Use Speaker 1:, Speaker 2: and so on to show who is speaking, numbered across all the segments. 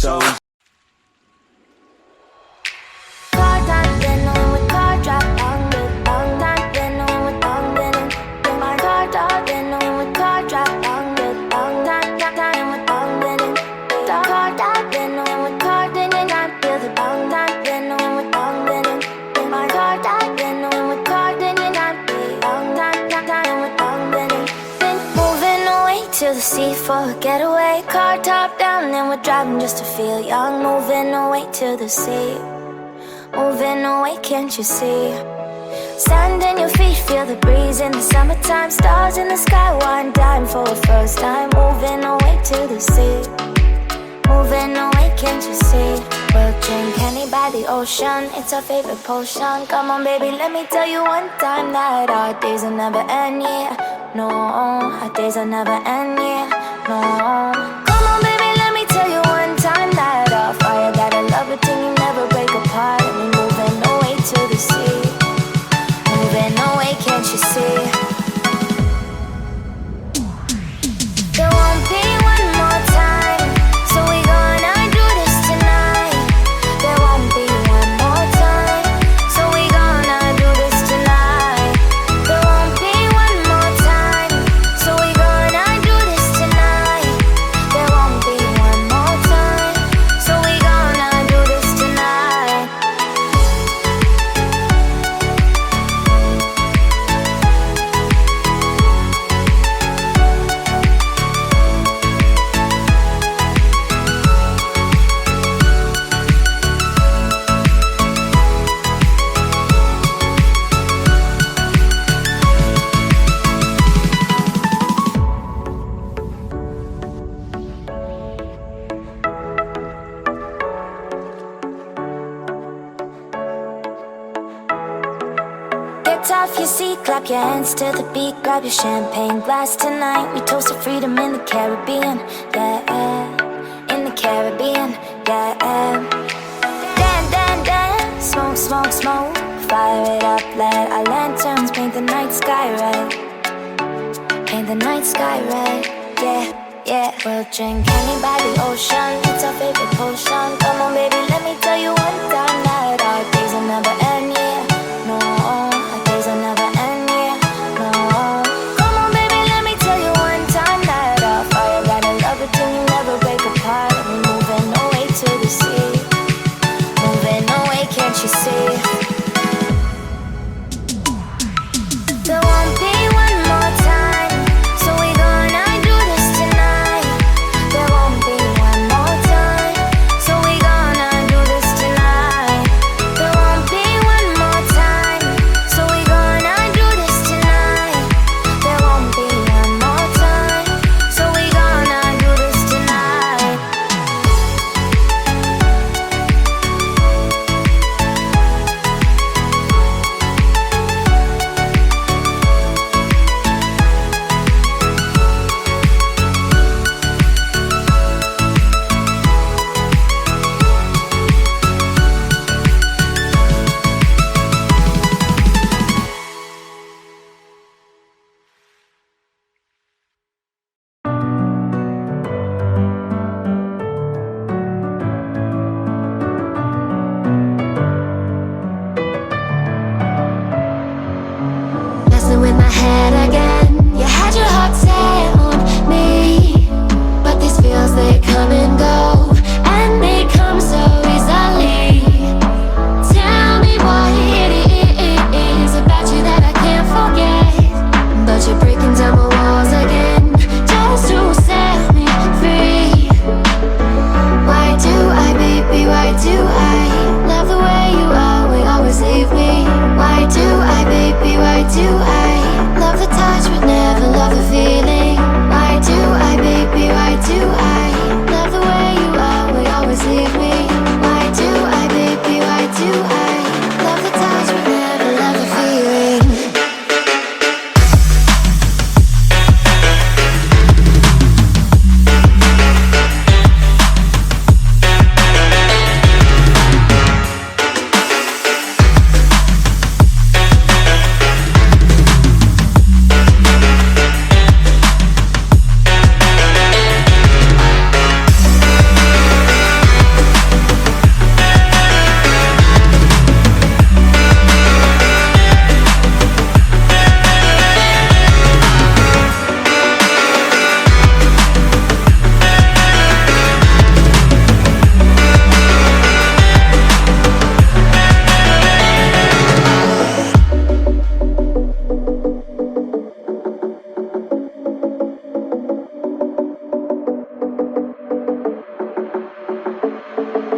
Speaker 1: so
Speaker 2: to the sea for a getaway. Car top down and we're driving just to feel young. Moving away to the sea. Moving away, can't you see? Sand in your feet, feel the breeze in the summertime. Stars in the sky, one dime for the first time. Moving away to the sea. Moving away, can't you see? We'll drink honey by the ocean, it's our favorite potion. Come on baby, let me tell you one time that our days will never end, yeah. No, our days will never end, yeah. No. Come on baby, let me tell you one time that our fire got a love it till you never break apart. And we're moving away to the sea. Moving away, can't you see? There won't be one more time, so we gonna do this tonight. There won't be one more time, so we gonna do this tonight. There won't be one more time, so we gonna do this tonight. There won't be one more time, so we gonna do this tonight. Get off your seat, clap your hands to the beat. Grab your champagne glass tonight. We toast to freedom in the Caribbean, yeah. In the Caribbean, yeah. Dance, dance, dance, smoke, smoke, smoke. Fire it up, let our lanterns paint the night sky red. Paint the night sky red, yeah, yeah. We'll drink honey by the ocean, it's our favorite potion. Come on baby, let me tell you one time that our days will never end, yeah. No, our days will never end, yeah. No. Come on baby, let me tell you one time that our fire got a love it till you never break apart. And we're moving away to the sea. Moving away, can't you see? There won't be one more time, so we gonna do this tonight. There won't be one more time.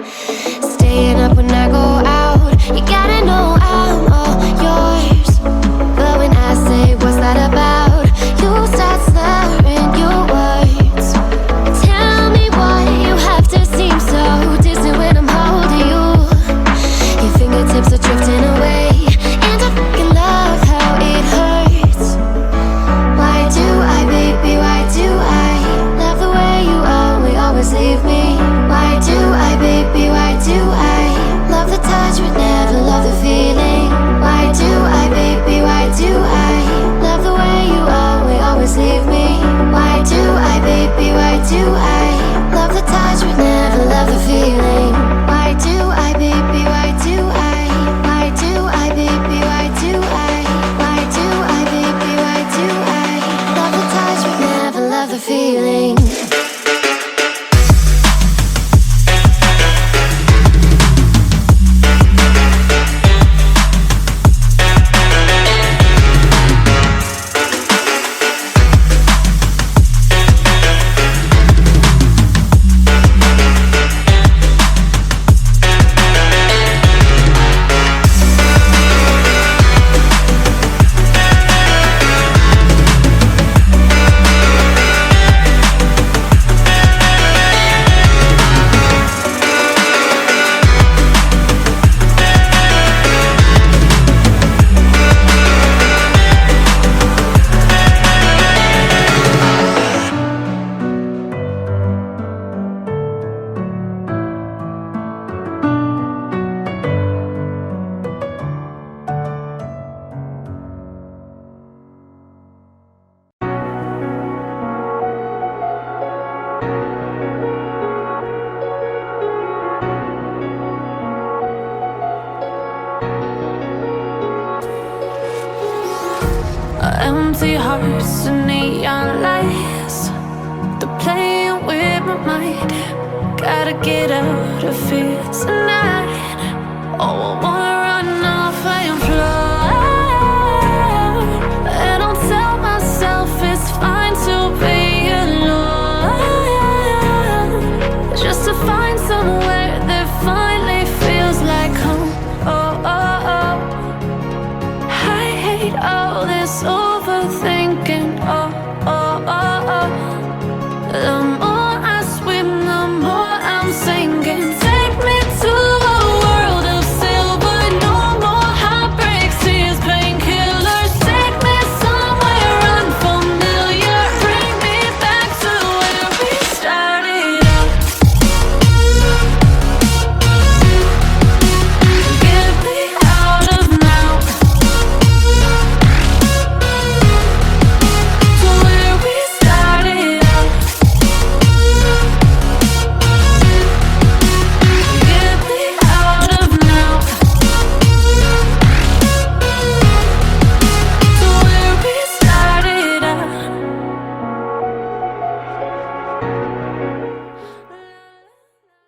Speaker 2: Staying up when I go out, you gotta know I'm all yours. But when I say what's that about, you start slurring your words. Tell me why you have to seem so distant when I'm holding you. Your fingertips are drifting away, and I fucking love how it hurts. Why do I, baby, why do I love the way you always leave me? Why do I, baby, why do I love the touch but never love the feeling? Why do I, baby, why do I love the way you always leave me? Why do I, baby, why do I love the touch but never love the feeling? Why do I, baby, why do I? Why do I, baby, why do I? Why do I, baby, why do I love the touch but never love the feeling? Empty hearts and neon lights, they're playing with my mind. Gotta get out of here tonight. Oh, I want